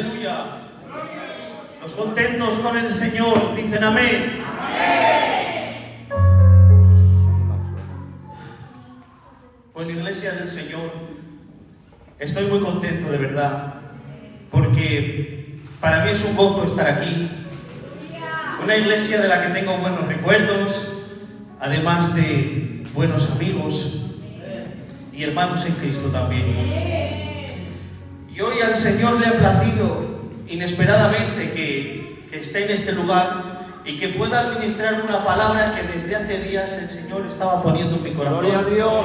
Aleluya. Los contentos con el Señor dicen amén. Bueno, Iglesia del Señor, estoy muy contento de verdad, porque para mí es un gozo estar aquí. Una iglesia de la que tengo buenos recuerdos, además de buenos amigos y hermanos en Cristo también. Y hoy al Señor le ha placido inesperadamente que esté en este lugar y que pueda administrar una palabra que desde hace días el Señor estaba poniendo en mi corazón. Gloria a Dios.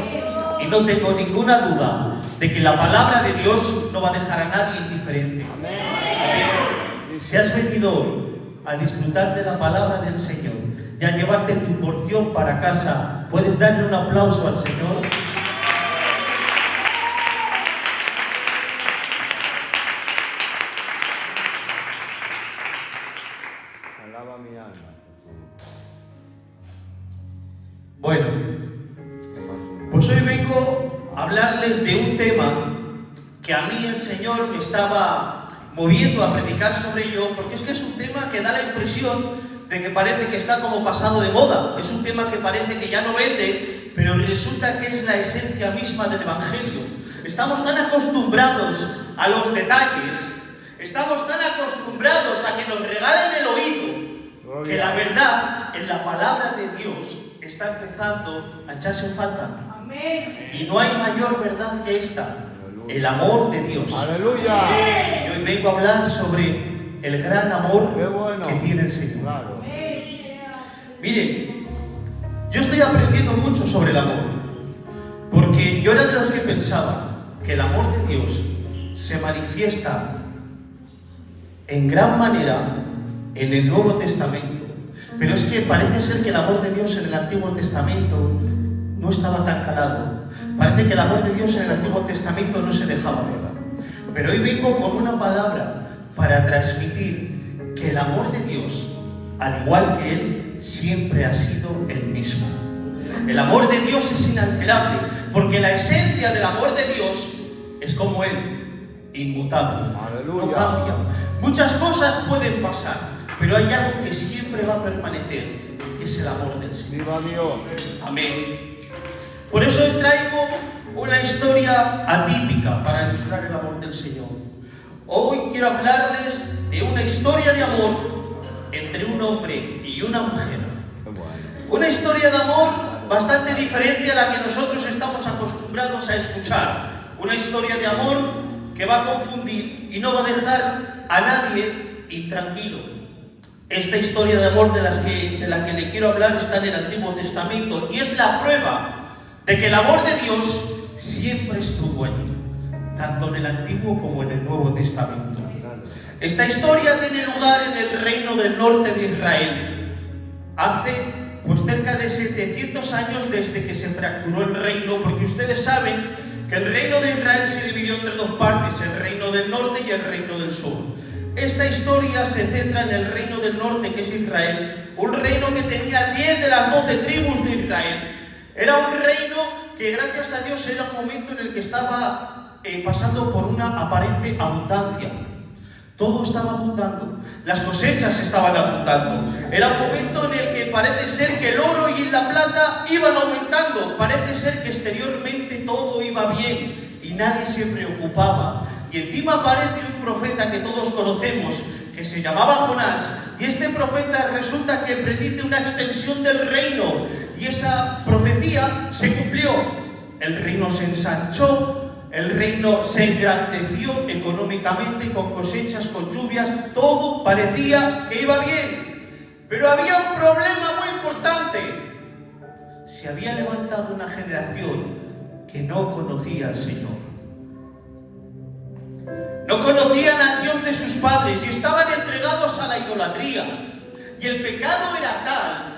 Y no tengo ninguna duda de que la palabra de Dios no va a dejar a nadie indiferente. Amén. Si has venido hoy a disfrutar de la palabra del Señor y a llevarte tu porción para casa, ¿puedes darle un aplauso al Señor? Alaba mi alma. Bueno, pues hoy vengo a hablarles de un tema que a mí el Señor me estaba moviendo a predicar sobre ello, porque es que es un tema que da la impresión de que parece que está como pasado de moda. Es un tema que parece que ya no vende, pero resulta que es la esencia misma del Evangelio. Estamos tan acostumbrados a los detalles, estamos tan acostumbrados a que nos regalen el oído, que la verdad en la palabra de Dios está empezando a echarse en falta. Amén. Y no hay mayor verdad que esta, el amor de Dios. Aleluya. Y hoy vengo a hablar sobre el gran amor que tiene el Señor. Claro. Miren, yo estoy aprendiendo mucho sobre el amor, porque yo era de los que pensaba que el amor de Dios se manifiesta en gran manera en el Nuevo Testamento. Pero es que parece ser que el amor de Dios en el Antiguo Testamento no estaba tan calado. Parece que el amor de Dios en el Antiguo Testamento no se dejaba ver. Pero hoy vengo con una palabra para transmitir que el amor de Dios, al igual que Él, siempre ha sido el mismo. El amor de Dios es inalterable, porque la esencia del amor de Dios es como Él, inmutable. Aleluya. No cambia. Muchas cosas pueden pasar, pero hay algo que siempre va a permanecer, que es el amor del Señor. Viva Dios. Amén. Por eso hoy traigo una historia atípica para ilustrar el amor del Señor. Hoy quiero hablarles de una historia de amor entre un hombre y una mujer. Una historia de amor bastante diferente a la que nosotros estamos acostumbrados a escuchar. Una historia de amor que va a confundir y no va a dejar a nadie intranquilo. Esta historia de amor de la que le quiero hablar está en el Antiguo Testamento y es la prueba de que el amor de Dios siempre estuvo allí, tanto en el Antiguo como en el Nuevo Testamento. Esta historia tiene lugar en el reino del norte de Israel. Hace cerca de 700 años desde que se fracturó el reino, porque ustedes saben que el reino de Israel se dividió entre dos partes, el reino del norte y el reino del sur. Esta historia se centra en el reino del norte, que es Israel, un reino que tenía 10 de las 12 tribus de Israel. Era un reino que, gracias a Dios, era un momento en el que estaba pasando por una aparente abundancia. Todo estaba abundando, las cosechas estaban abundando. Era un momento en el que parece ser que el oro y la plata iban aumentando. Parece ser que exteriormente todo iba bien y nadie se preocupaba. Y encima aparece un profeta que todos conocemos, que se llamaba Jonás. Y este profeta resulta que predice una extensión del reino. Y esa profecía se cumplió. El reino se ensanchó. El reino se engrandeció económicamente, con cosechas, con lluvias, todo parecía que iba bien. Pero había un problema muy importante. Se había levantado una generación que no conocía al Señor. No conocían a Dios de sus padres y estaban entregados a la idolatría. Y el pecado era tal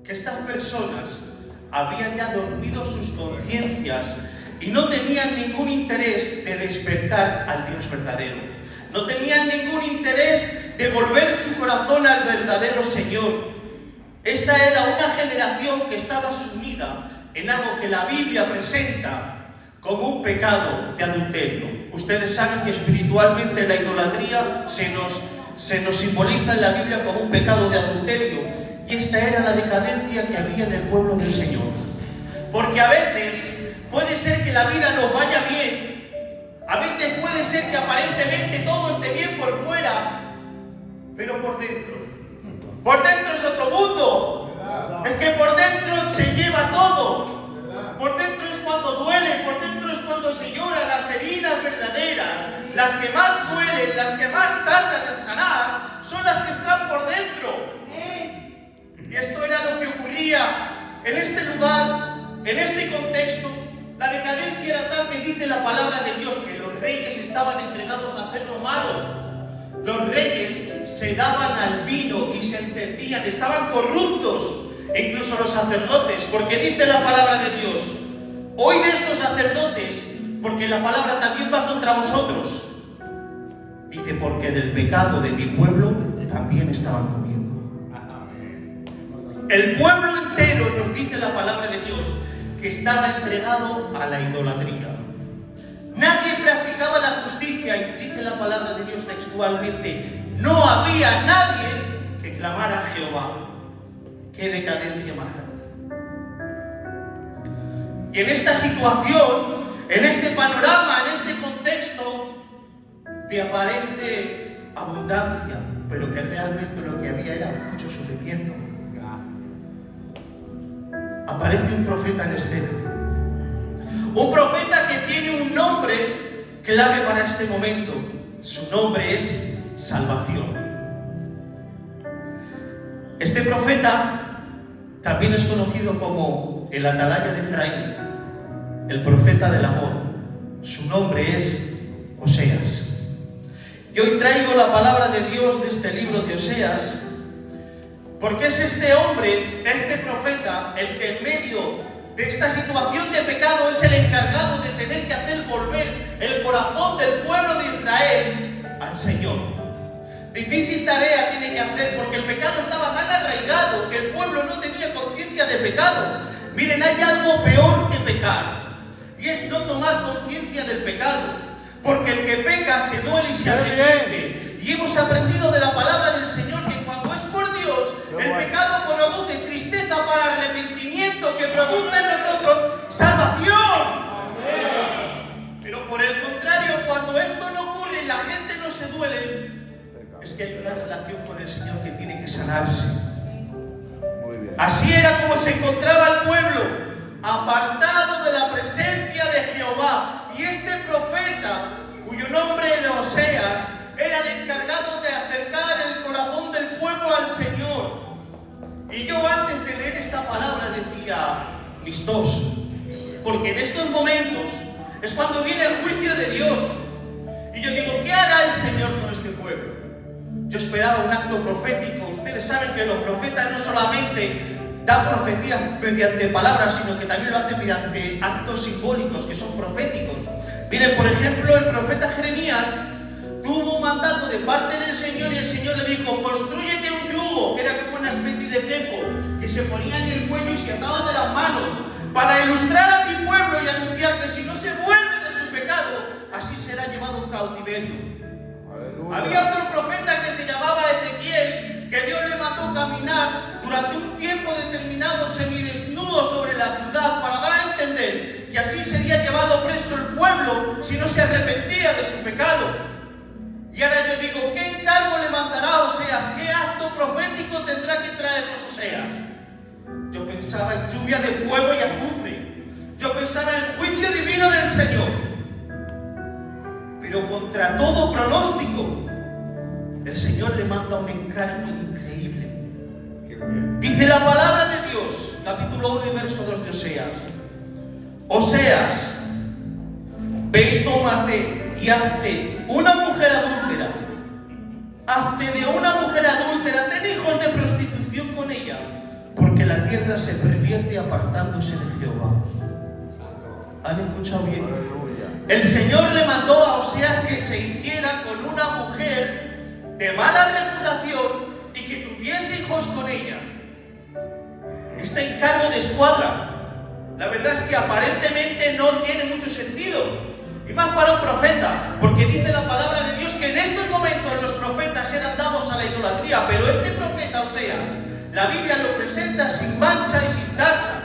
que estas personas habían ya dormido sus conciencias y no tenían ningún interés de despertar al Dios verdadero. No tenían ningún interés de volver su corazón al verdadero Señor. Esta era una generación que estaba sumida en algo que la Biblia presenta como un pecado de adulterio. Ustedes saben que espiritualmente la idolatría se nos simboliza en la Biblia como un pecado de adulterio, y esta era la decadencia que había en el pueblo del Señor. Porque a veces puede ser que la vida nos vaya bien, a veces puede ser que aparentemente todo esté bien por fuera, pero por dentro es otro mundo. Es que por dentro se lleva todo. Por dentro es cuando duele, por dentro es cuando se llora. Las heridas verdaderas, las que más duelen, las que más tardan en sanar, son las que están por dentro. Y esto era lo que ocurría en este lugar, en este contexto. La decadencia era tal que dice la palabra de Dios que los reyes estaban entregados a hacer lo malo. Los reyes se daban al vino y se encendían, estaban corruptos. E incluso los sacerdotes, porque dice la palabra de Dios: oíd de estos sacerdotes, porque la palabra también va contra vosotros. Dice: porque del pecado de mi pueblo también estaban comiendo. El pueblo entero, nos dice la palabra de Dios, que estaba entregado a la idolatría. Nadie practicaba la justicia, y dice la palabra de Dios textualmente: no había nadie que clamara a Jehová. ¡Qué decadencia más grande! Y en esta situación, en este panorama, en este contexto de aparente abundancia, pero que realmente lo que había era mucho sufrimiento, aparece un profeta en escena. Un profeta que tiene un nombre clave para este momento. Su nombre es Salvación. Este profeta también es conocido como el atalaya de Efraín, el profeta del amor. Su nombre es Oseas. Y hoy traigo la palabra de Dios de este libro de Oseas, porque es este hombre, este profeta, el que en medio de esta situación de pecado es el encargado de tener que hacer volver el corazón del pueblo de Israel al Señor. Difícil tarea tiene que hacer, porque el pecado estaba tan arraigado que el pueblo no tenía conciencia de pecado. Miren, hay algo peor que pecar, y es no tomar conciencia del pecado, porque el que peca se duele y se arrepiente. Y hemos aprendido de la palabra del Señor que cuando es por Dios, el pecado produce tristeza para arrepentimiento, que produce en nosotros salvación. Pero por el contrario, cuando esto no ocurre y la gente no se duele, es que hay una relación con el Señor que tiene que sanarse. Muy bien. Así era como se encontraba el pueblo, apartado de la presencia de Jehová. Y este profeta, cuyo nombre era Oseas, era el encargado de acercar el corazón del pueblo al Señor. Y yo antes de leer esta palabra decía: listos, porque en estos momentos es cuando viene el juicio de Dios. Y yo digo: ¿qué hará el Señor con este pueblo? Yo esperaba un acto profético. Ustedes saben que los profetas no solamente dan profecías mediante palabras, sino que también lo hacen mediante actos simbólicos que son proféticos. Miren, por ejemplo, el profeta Jeremías tuvo un mandato de parte del Señor, y el Señor le dijo: constrúyete un yugo, que era como una especie de cepo que se ponía en el cuello y se ataba de las manos, para ilustrar a mi pueblo y anunciar que si no se vuelve de su pecado, así será llevado en cautiverio. Había otro profeta que se llamaba Ezequiel, que Dios le mandó caminar durante un tiempo determinado semidesnudo sobre la ciudad, para dar a entender que así sería llevado preso el pueblo si no se arrepentía de su pecado. Y ahora yo digo: ¿qué encargo le mandará a Oseas? ¿Qué acto profético tendrá que traernos Oseas? Yo pensaba en lluvia de fuego y azufre. Yo pensaba en juicio divino del Señor. Pero contra todo pronóstico, el Señor le manda un encargo increíble. Dice la palabra de Dios, capítulo 1 y verso 2 de Oseas: Oseas, ve y tómate y hazte una mujer adúltera. Hazte de una mujer adúltera, ten hijos de prostitución con ella, porque la tierra se pervierte apartándose de Jehová. ¿Han escuchado bien? El Señor le mandó a Oseas que se hiciera con una mujer de mala reputación y que tuviese hijos con ella. Este encargo descuadra. la verdad es que aparentemente no tiene mucho sentido. Y más para un profeta, porque dice la palabra de Dios que en estos momentos los profetas eran dados a la idolatría, pero este profeta Oseas, la Biblia lo presenta sin mancha y sin tacha.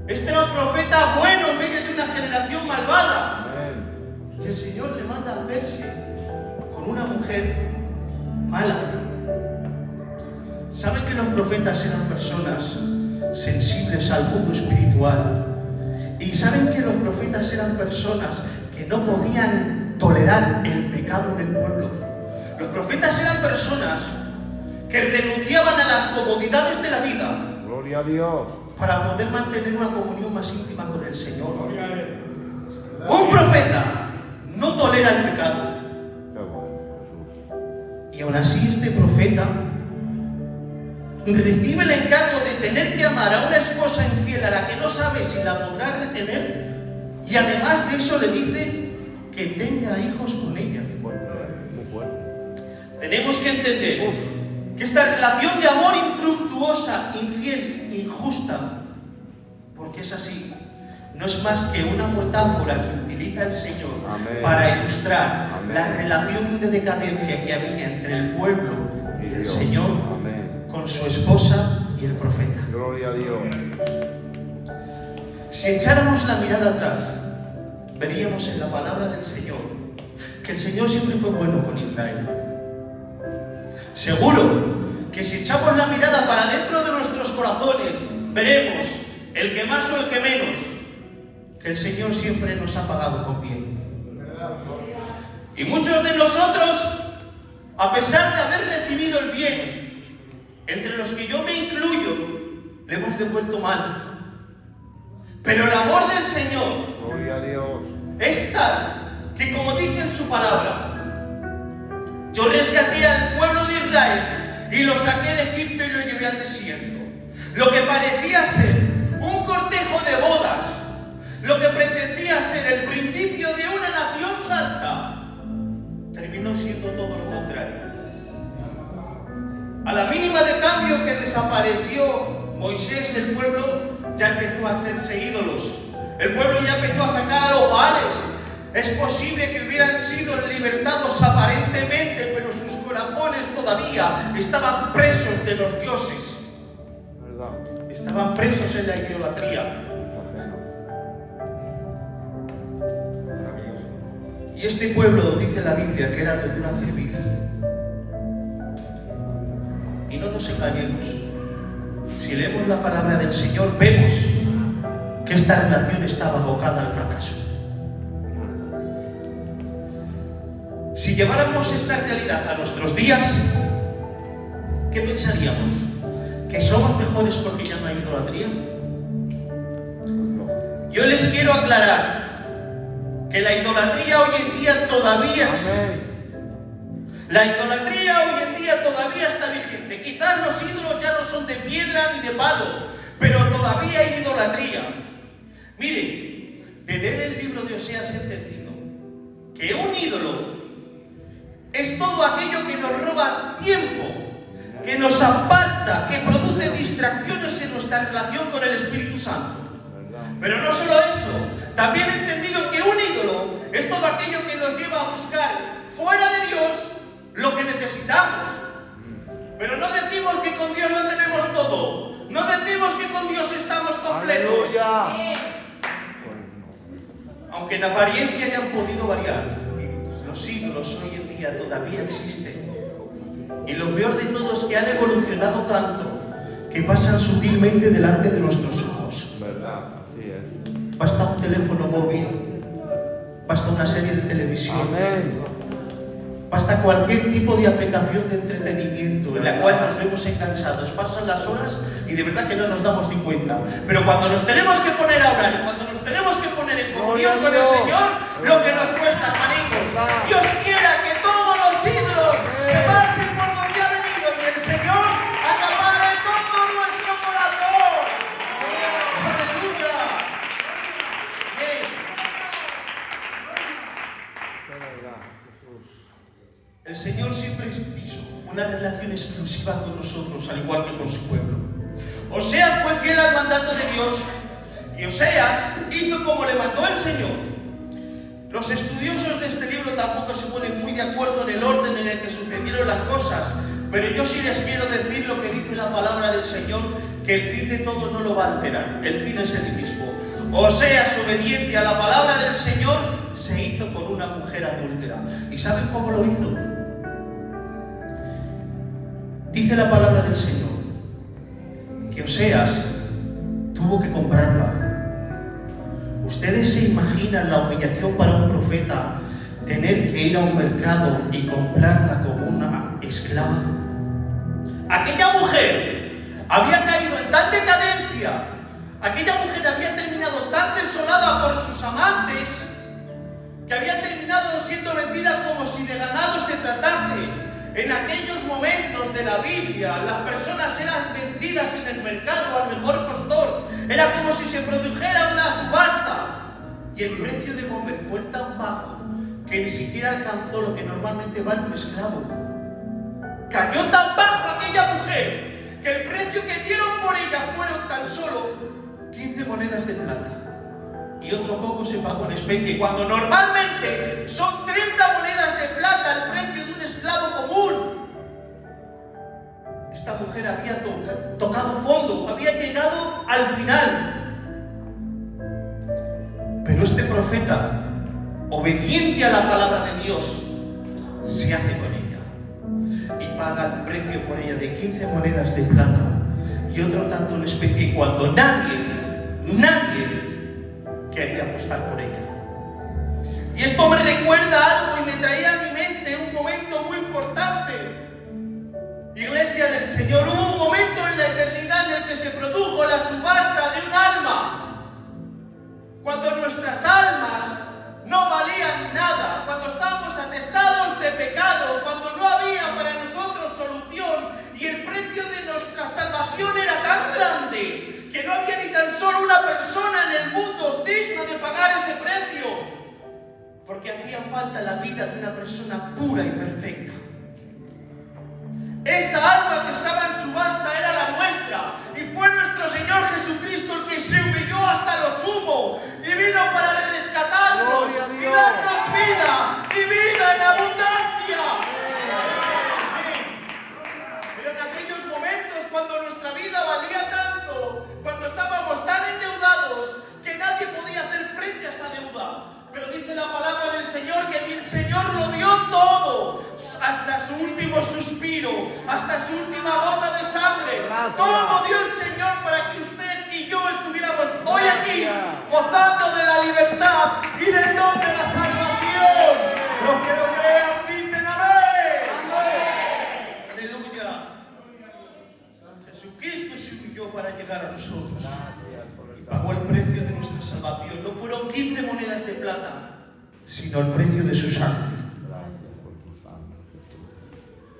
Este era un profeta bueno en medio de una generación malvada. Y el Señor le manda a hacerse con una mujer mala. ¿Saben que los profetas eran personas sensibles al mundo espiritual? Y saben que los profetas eran personas que no podían tolerar el pecado en el pueblo. Los profetas eran personas que renunciaban a las comodidades de la vida. Gloria a Dios. Para poder mantener una comunión más íntima con el Señor. Un profeta no tolera el pecado. Qué bueno, Jesús. Y aún así este profeta recibe el encargo de tener que amar a una esposa infiel a la que no sabe si la podrá retener, y además de eso le dice que tenga hijos con ella. Muy bueno. Tenemos que entender que esta relación de amor infructuosa, infiel, injusta, porque es así, no es más que una metáfora que utiliza el Señor para ilustrar la relación de decadencia que había entre el pueblo y el Señor con su esposa y el profeta. Gloria a Dios. Si echáramos la mirada atrás, veríamos en la palabra del Señor que el Señor siempre fue bueno con Israel. Seguro que si echamos la mirada para dentro de nuestros corazones, veremos, el que más o el que menos, que el Señor siempre nos ha pagado con bien. Y muchos de nosotros, a pesar de haber recibido el bien, entre los que yo me incluyo, le hemos devuelto mal. Pero el amor del Señor, Gloria a Dios, es tal que, como dice en su palabra, yo rescaté al pueblo de Israel y lo saqué de Egipto y lo llevé al desierto. Lo que parecía ser un cortejo de bodas, lo que pretendía ser el principio de una nación santa, terminó siendo todo lo contrario. A la mínima de cambio que desapareció Moisés, el pueblo ya empezó a hacerse ídolos. El pueblo ya empezó a sacar a los baales. Es posible que hubieran sido libertados aparentemente, pero sus corazones todavía estaban presos de los dioses. ¿verdad? Estaban presos en la idolatría. Y este pueblo, dice la Biblia, que era de una cerviz. Y no nos engañemos. Si leemos la palabra del Señor, vemos que esta relación estaba abocada al fracaso. Si lleváramos esta realidad a nuestros días, ¿qué pensaríamos? ¿Que somos mejores porque ya no hay idolatría? Yo les quiero aclarar que la idolatría hoy en día todavía existe. La idolatría hoy en día todavía está vigente. Quizás los ídolos ya no son de piedra ni de palo, pero todavía hay idolatría. Miren, de leer el libro de Oseas he entendido que un ídolo es todo aquello que nos roba tiempo, que nos aparta, que produce distracciones en nuestra relación con el Espíritu Santo. Pero no solo eso, también he entendido que un ídolo es todo aquello que nos lleva a buscar fuera de Dios lo que necesitamos. Pero no decimos que con Dios lo tenemos todo. No decimos que con Dios estamos completos. ¡Aleluya! Aunque en apariencia hayan podido variar, los ídolos hoy en día todavía existen. Y lo peor de todo es que han evolucionado tanto que pasan sutilmente delante de nuestros ojos. ¿Verdad? Así es. Basta un teléfono móvil, basta una serie de televisión, Amén. basta cualquier tipo de aplicación de entretenimiento en la cual nos vemos enganchados. Pasan las horas y de verdad que no nos damos ni cuenta. Pero cuando nos tenemos que poner a orar, cuando nos tenemos que poner en comunión con el Señor, lo que nos cuesta, hermanitos. Dios quiera que todos los ídolos se marchen por donde ha venido y el Señor acapare todo nuestro corazón. ¡Aleluya! Bien. Qué verdad, Jesús. El Señor siempre quiso una relación exclusiva con nosotros, al igual que con su pueblo. Oseas fue fiel al mandato de Dios Y Oseas hizo como le mandó el Señor. Los estudiosos de este libro tampoco se ponen muy de acuerdo en el orden en el que sucedieron las cosas, pero yo sí les quiero decir lo que dice la palabra del Señor, que el fin de todo no lo va a alterar, el fin es el mismo. Oseas, obediente a la palabra del Señor, se hizo con una mujer adúltera. ¿Y saben cómo lo hizo? Dice la palabra del Señor que Oseas tuvo que comprarla. ¿Ustedes se imaginan la humillación para un profeta tener que ir a un mercado y comprarla como una esclava? Aquella mujer había caído en tal decadencia, aquella mujer había terminado tan desolada por sus amantes, que había terminado siendo vendida como si de ganado se tratase. En aquellos momentos de la Biblia, las personas eran vendidas en el mercado al mejor postor. Era como si se produjera una subasta. Y el precio de comer fue tan bajo que ni siquiera alcanzó lo que normalmente vale un esclavo. Cayó tan bajo aquella mujer que el precio que dieron por ella fueron tan solo 15 monedas de plata. Y otro poco se pagó en especie, cuando normalmente son 30 monedas de plata el precio de un esclavo común. Esta mujer había tocado fondo, había llegado al final. Pero este profeta, obediente a la palabra de Dios, se hace con ella y paga el precio por ella de 15 monedas de plata y otro tanto en especie, cuando nadie quería apostar por ella. Y esto me recuerda algo y me traía a mi mente un momento muy importante. Iglesia del Señor, hubo un momento en la eternidad en el que se produjo la subasta de un alma. Cuando nuestras almas no valían nada, cuando estábamos atestados de pecado, cuando no había para nosotros solución y el precio de nuestra salvación era tan grande que no había ni tan solo una persona en el mundo digno de pagar ese precio, porque hacía falta la vida de una persona pura y perfecta. Esa alma que estaba en subasta era la nuestra, y fue nuestro Señor Jesucristo el que se humilló hasta lo sumo y vino para rescatarnos y darnos vida y vida en abundancia. Pero en aquellos momentos, cuando nuestra vida valía tanto, cuando estábamos tan endeudados que nadie podía hacer frente a esa deuda, pero dice la palabra del Señor que el Señor lo dio todo, hasta su último suspiro, hasta su última gota de sangre. Todo dio el Señor para que usted y yo estuviéramos hoy aquí, gozando de la libertad y del don de la salvación. Los que lo crean dicen amén. Aleluya. Jesucristo se humilló para llegar a nosotros. Pagó el precio de nuestra salvación. No fueron 15 monedas de plata, sino el precio de su sangre.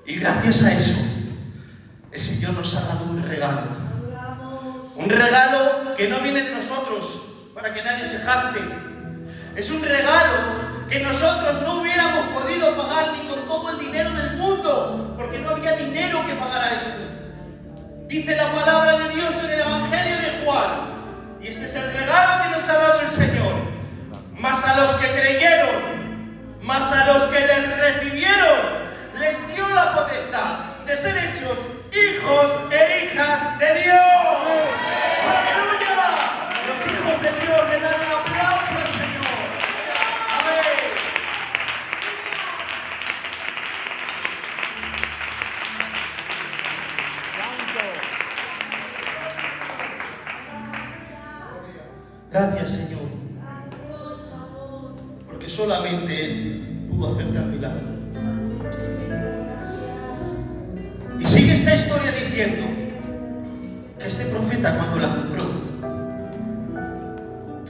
Y gracias a eso, el Señor nos ha dado un regalo. Un regalo que no viene de nosotros, para que nadie se jacte. Es un regalo que nosotros no hubiéramos podido pagar ni con todo el dinero del mundo, porque no había dinero que pagara esto. Dice la palabra de Dios en el Evangelio de Juan, y este es el regalo que nos ha dado el Señor. Mas a los que creyeron, mas a los que les recibieron, les dio la potestad de ser hechos hijos e hijas de Dios. ¡Aleluya! Los hijos de Dios le dan un aplauso al Señor. Amén. Gracias, Señor, porque solamente Él pudo hacer tal milagro. Y sigue esta historia diciendo que este profeta, cuando la compró,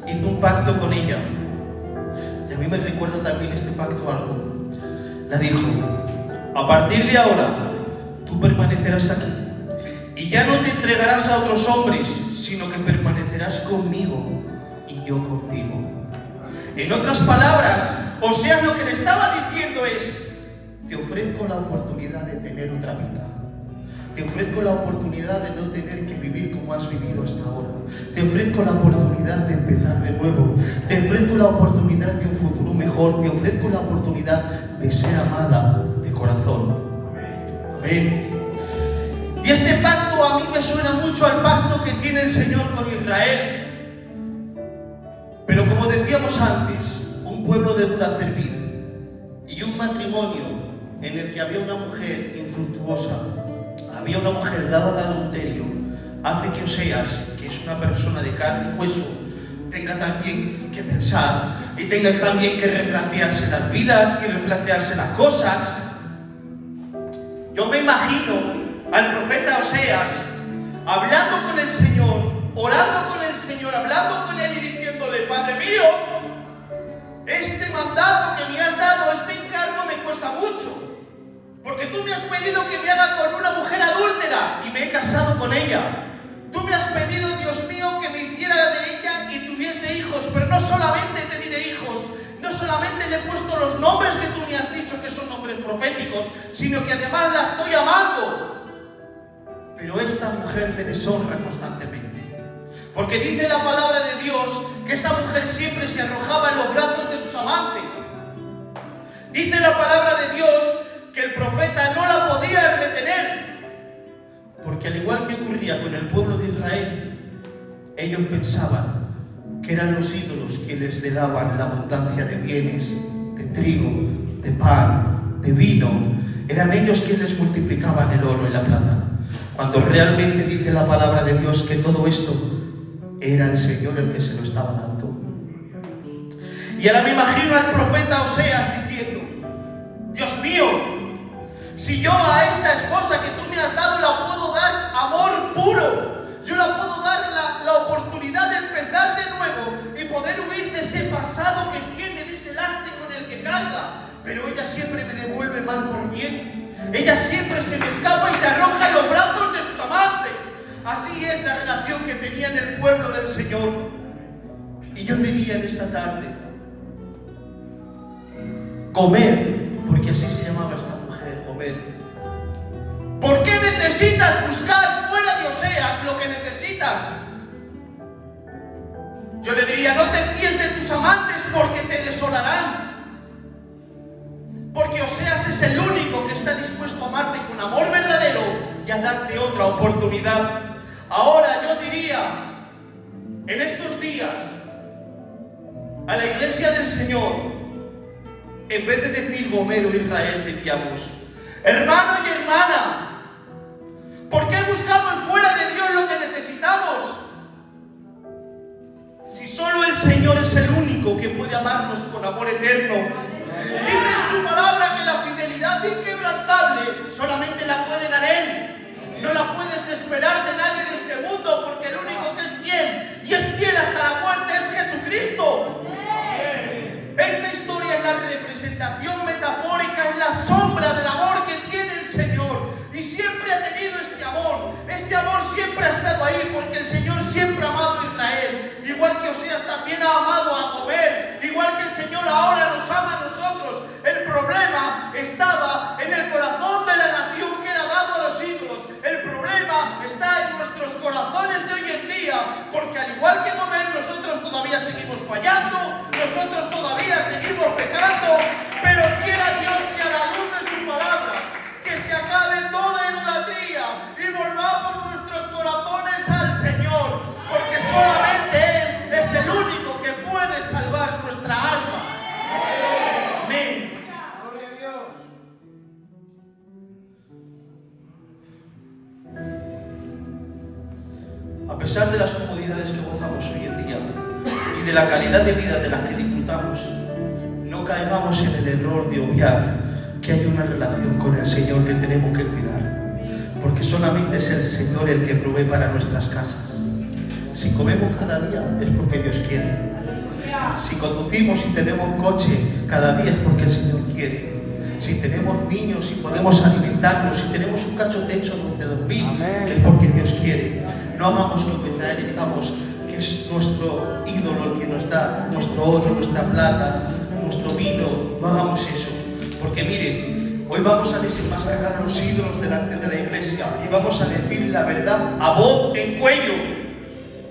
hizo un pacto con ella. Y a mí me recuerda también este pacto algo. La dijo: a partir de ahora tú permanecerás aquí y ya no te entregarás a otros hombres, sino que permanecerás conmigo y yo contigo. En otras palabras, Oseas lo que le estaba diciendo es: te ofrezco la oportunidad de tener otra vida. Te ofrezco la oportunidad de no tener que vivir como has vivido hasta ahora. Te ofrezco la oportunidad de empezar de nuevo. Te ofrezco la oportunidad de un futuro mejor. Te ofrezco la oportunidad de ser amada de corazón. Amén. Y este pacto a mí me suena mucho al pacto que tiene el Señor con Israel. Pero como decíamos antes, un pueblo de dura cerviz y un matrimonio en el que había una mujer infructuosa, había una mujer dada de adulterio, hace que Oseas, que es una persona de carne y hueso, tenga también que pensar y tenga también que replantearse las vidas y replantearse las cosas. Yo me imagino al profeta Oseas hablando con el Señor, orando con el Señor, hablando con él y diciéndole: Padre mío, este mandato que me has dado, este encargo me cuesta mucho, porque tú me has pedido que me haga con una mujer adúltera y me he casado con ella. Tú me has pedido, Dios mío, que me hiciera de ella y tuviese hijos, pero no solamente te diré hijos, no solamente le he puesto los nombres que tú me has dicho que son nombres proféticos, sino que además la estoy amando. Pero esta mujer me deshonra constantemente, porque dice la palabra de Dios que esa mujer siempre se arrojaba en los brazos de sus amantes. Dice la palabra de Dios que el profeta no la podía retener, porque al igual que ocurría con el pueblo de Israel, ellos pensaban que eran los ídolos quienes le daban la abundancia de bienes, de trigo, de pan, de vino. Eran ellos quienes multiplicaban el oro y la plata, cuando realmente dice la palabra de Dios que todo esto era el Señor el que se lo estaba dando. Y ahora me imagino al profeta Oseas diciendo: Dios mío, si yo a esta esposa que tú me has dado la puedo dar amor puro, yo la puedo dar la oportunidad de empezar de nuevo y poder huir de ese pasado que tiene, de ese lastre con el que carga, pero ella siempre me devuelve mal por bien, ella siempre se me escapa y se arroja en los brazos de sus amantes. Así es la relación que tenía en el pueblo del Señor. Y yo diría en esta tarde: comer, porque así se llamaba esta mujer, comer. ¿Por qué necesitas buscar fuera de Oseas lo que necesitas? Yo le diría: no te fíes de tus amantes porque te desolarán. Porque Oseas es el único que está dispuesto a amarte con amor verdadero y a darte otra oportunidad. Ahora yo diría, en estos días, a la iglesia del Señor, en vez de decir Gomer o Israel, diríamos: hermano y hermana, ¿por qué buscamos fuera de Dios lo que necesitamos? Si solo el Señor es el único que puede amarnos con amor eterno. Dice en su palabra que la fidelidad inquebrantable solamente la puede dar Él. No la puedes esperar de nadie de este mundo, porque el único que es fiel y es fiel hasta la muerte es Jesucristo. Esta historia es la representación metafórica, es la sombra del amor que tiene el Señor. Y siempre ha tenido este amor. Este amor siempre ha estado ahí, porque el Señor siempre ha amado a Israel. Igual que Oseas también ha amado a Gomer. Igual que el Señor ahora nos ama a nosotros. El problema estaba en el corazón de la nación que era dado a los ídolos. El problema está en nuestros corazones de hoy en día, porque al igual que Gomer, nosotros todavía seguimos fallando, nosotros todavía seguimos pecando, pero quiera Dios que a la luz de su palabra, que se acabe toda idolatría y volvamos nuestros corazones al Señor, porque solamente Él es el único que puede salvar nuestra alma. Amén. Gloria a Dios. A pesar de las comodidades que gozamos hoy en día y de la calidad de vida de la que disfrutamos, no caigamos en el error de obviar que hay una relación con el Señor que tenemos que cuidar, porque solamente es el Señor el que provee para nuestras casas. Si comemos cada día es porque Dios quiere. Si conducimos y tenemos coche cada día es porque el Señor quiere. Si tenemos niños y podemos alimentarlos, si tenemos un cacho techo donde dormir, amén, es porque Dios quiere. No hagamos lo que Israel y digamos que es nuestro ídolo el que nos da nuestro oro, nuestra plata, nuestro vino. No hagamos eso. Porque miren, Hoy vamos a desenmascarar a los ídolos delante de la iglesia y vamos a decir la verdad a voz en cuello.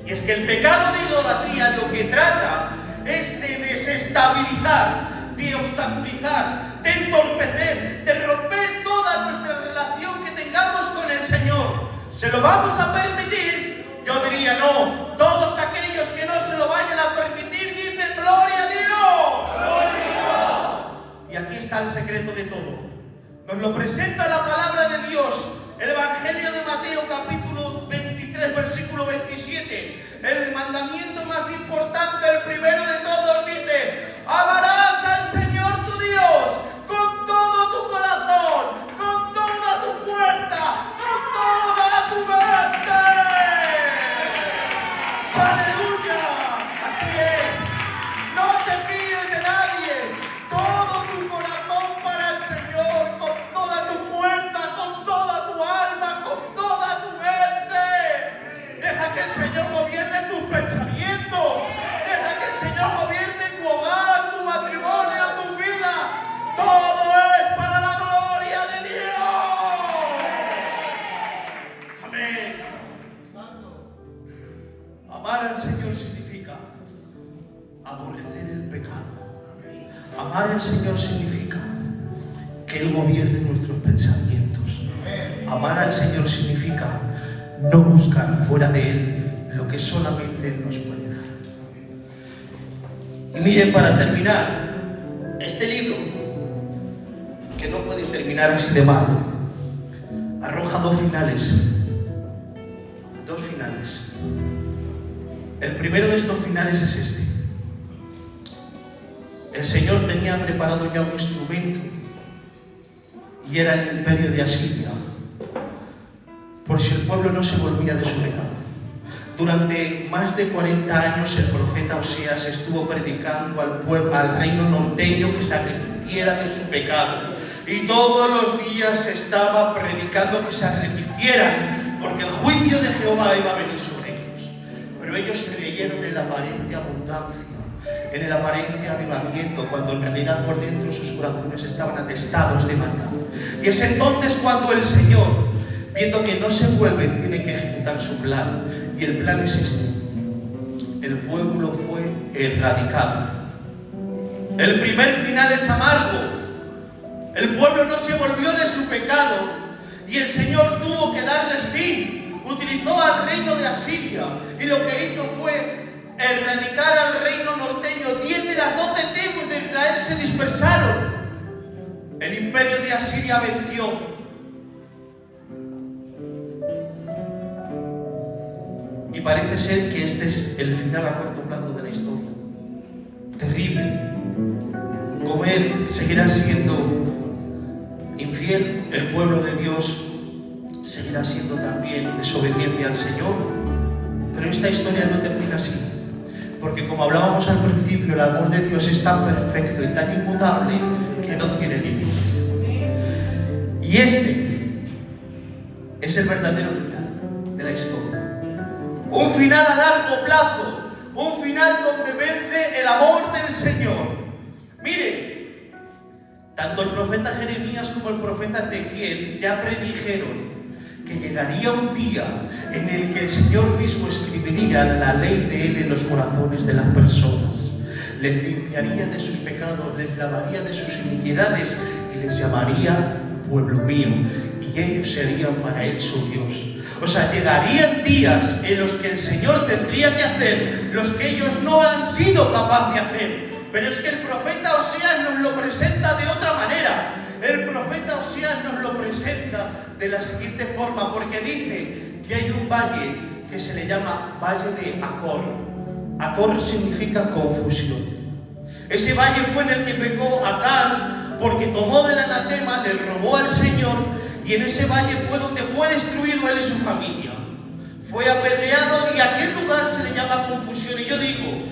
Y es que el pecado de idolatría lo que trata es de desestabilizar, de obstaculizar, de entorpecer, de romper toda nuestra relación que tengamos con el Señor. ¿Se lo vamos a permitir? Yo diría no. Todos aquellos que no se lo vayan a permitir dicen ¡Gloria a Dios! ¡Gloria a Dios! Y aquí está el secreto de todo. Nos lo presenta la palabra de Dios, el Evangelio de Mateo capítulo 23, versículo 27. El mandamiento más importante, el primero de todos, dice: amarás al Señor tu Dios con todo tu corazón, con toda tu fuerza, con toda tu mente. ¡Aleluya! Así es. No te fíes de nadie. Todo tu corazón para el Señor, con toda tu fuerza, con toda tu alma, con toda tu mente. Deja que el Señor gobierne tus pensamientos. Deja que el Señor gobierne tu hogar, tu matrimonio, tu vida. Todo es para la gloria de Dios. Amén. Amar al Señor significa aborrecer el pecado. Amar al Señor significa que Él gobierne nuestros pensamientos. Amar al Señor significa no buscar fuera de Él lo que solamente Él nos puede dar. Y miren, para terminar, este libro, que no puede terminar así de mal, arroja dos finales. Dos finales. El primero de estos finales es este. El Señor tenía preparado ya un instrumento y era el imperio de Asiria, por si el pueblo no se volvía de su pecado. Durante más de 40 años el profeta Oseas estuvo predicando al pueblo, al reino norteño, que se arrepintiera de su pecado. Y todos los días estaba predicando que se arrepintieran, porque el juicio de Jehová iba a venir sobre ellos. Pero ellos creyeron en la aparente abundancia, en el aparente avivamiento, cuando en realidad por dentro sus corazones estaban atestados de maldad. Y es entonces cuando el Señor, viendo que no se vuelven, tiene que ejecutar su plan. Y el plan es este: el pueblo fue erradicado. El primer final es amargo. El pueblo no se volvió de su pecado y el Señor tuvo que darles fin. Utilizó al reino de Asiria y lo que hizo fue erradicar al reino norteño. 10 de las 12 tribus de Israel se dispersaron. El imperio de Asiria venció. Y parece ser que este es el final a corto plazo de la historia. Terrible. Como él seguirá siendo infiel, el pueblo de Dios seguirá siendo también desobediente al Señor. Pero esta historia no termina así. Porque como hablábamos al principio, el amor de Dios es tan perfecto y tan inmutable que no tiene límites. Y este es el verdadero final de la historia. Un final a largo plazo, un final donde vence el amor del Señor. Mire, tanto el profeta Jeremías como el profeta Ezequiel ya predijeron que llegaría un día en el que el Señor mismo escribiría la ley de Él en los corazones de las personas. Les limpiaría de sus pecados, les lavaría de sus iniquidades y les llamaría pueblo mío. Y ellos serían para Él su Dios. O sea, llegarían días en los que el Señor tendría que hacer los que ellos no han sido capaces de hacer. Pero es que el profeta Oseas nos lo presenta de otra manera. El profeta Oseas nos lo presenta de la siguiente forma, porque dice que hay un valle que se le llama Valle de Acor. Acor significa confusión. Ese valle fue en el que pecó Acán, porque tomó del anatema, le robó al Señor, y en ese valle fue donde fue destruido él y su familia. Fue apedreado y aquel lugar se le llama confusión. Y yo digo,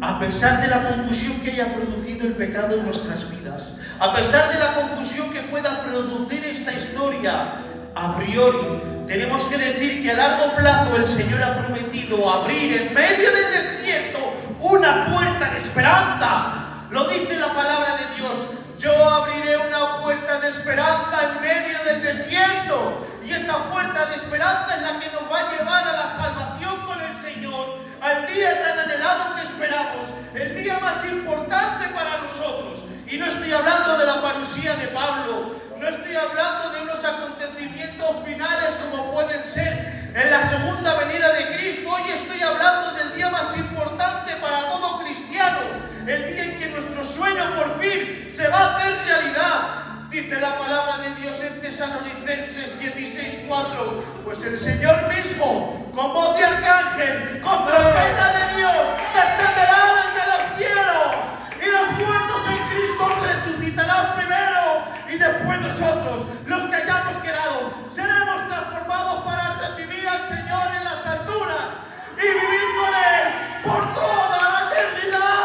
a pesar de la confusión que haya producido el pecado en nuestras vidas, a pesar de la confusión que pueda producir esta historia, a priori tenemos que decir que a largo plazo el Señor ha prometido abrir en medio del desierto una puerta de esperanza. Lo dice la palabra de Dios: yo abriré una puerta puerta de esperanza en medio del desierto. Y esa puerta de esperanza es la que nos va a llevar a la salvación con el Señor, al día tan anhelado que esperamos, el día más importante para nosotros. Y no estoy hablando de la parusía de Pablo, no estoy hablando de unos acontecimientos finales como pueden ser en la segunda venida de Cristo. Hoy estoy hablando del día más importante para todo cristiano, el día en que nuestro sueño por fin se va a hacer realidad. Dice la palabra de Dios en Tesalonicenses 16:4, pues el Señor mismo, con voz de arcángel, con trompeta de Dios, descenderá desde los cielos, y los muertos en Cristo resucitarán primero, y después nosotros, los que hayamos quedado, seremos transformados para recibir al Señor en las alturas y vivir con Él por toda la eternidad.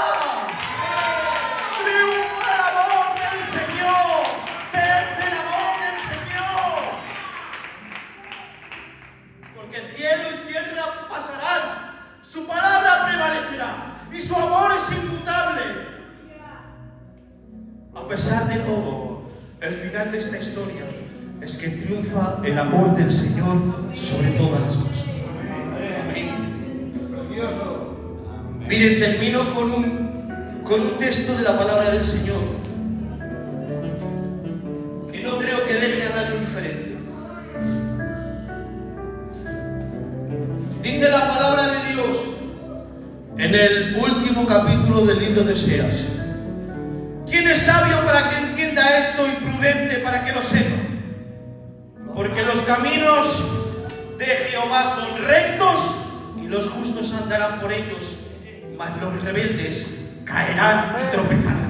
Triunfa el amor del Señor, vence el amor del Señor, porque cielo y tierra pasarán, su palabra prevalecerá y su amor es inmutable. A pesar de todo, el final de esta historia es que triunfa el amor del Señor sobre todas las cosas. Amén. Miren, termino con un texto de la palabra del Señor que no creo que deje a nadie indiferente. Dice la palabra de Dios en el último capítulo del libro de Oseas: ¿quién es sabio para que entienda esto y prudente para que lo sepa? Porque los caminos de Jehová son rectos y los justos andarán por ellos, mas los rebeldes caerán y tropezarán.